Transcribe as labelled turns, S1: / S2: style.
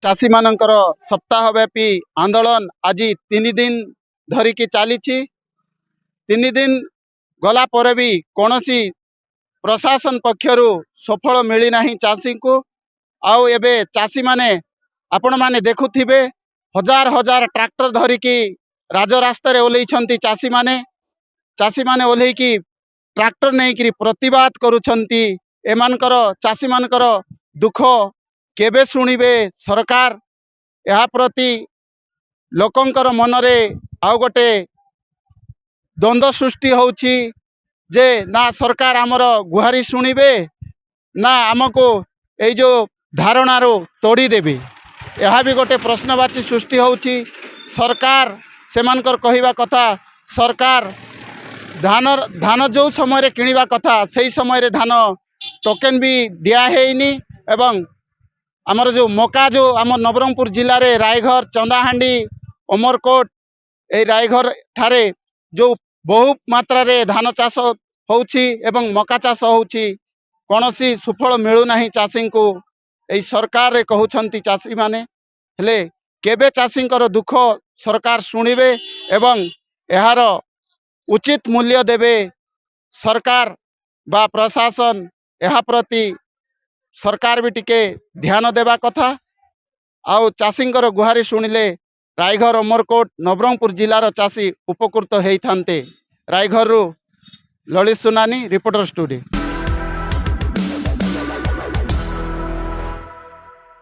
S1: चाषी मानकर सप्ताहव्यापी आंदोलन आज 3 दिन धरिकी चली 3 दिन गला पर भी कौन प्रशासन पक्षर सफल मिलना चाषी को आउ एबे चाषी माने आपण माने देखुथिबे हजार हजार ट्रैक्टर धरिकी राजरास्ता रे ओल्लैछंती चाषी माने ओल्लैकी ट्रैक्टर नहीं कि प्रतिवाद करुछंती। एमानकर चाषी मानकर दुख केबे शुणिबे सरकार यह प्रति लोकंकर मनरे आउ गोटे द्वंद्व सृष्टि होउछि जे ना सरकार आमर गुहारी शुणिबे ना आमको ए जो धारणारो तोड़ी देबे। यह भी गोटे प्रश्नवाची सृष्टि होउछि। सरकार सेमानकर कहिबा कथा सरकार धान जो समय किणवा कथा से समय धान टोकेन भी दिया हेनी एवं आमर जो मका जो आम नवरंगपुर जिले में रायघर चंदाहांडी अमरकोट ए रायघर ठारे जो बहु मात्रा रे धान चाष होउछि एवं मका चाष होउछि कौनसी सुफल मिलूना चाषी को यही सरकार रे कहउछंती चाषी माने हेले केबे चाषींकर दुख सरकार शुणिबे एवं यार उचित मूल्य देवे सरकार बा प्रशासन यह प्रति सरकार भी टिके ध्यान देवा कथा। आउ चाषींकर गुहारी शुणिले रायघर अमरकोट नवरंगपुर जिलार चाषी उपकृत होइथान्ते। रायघर ललित सुनानी रिपोर्टर स्टूडियो।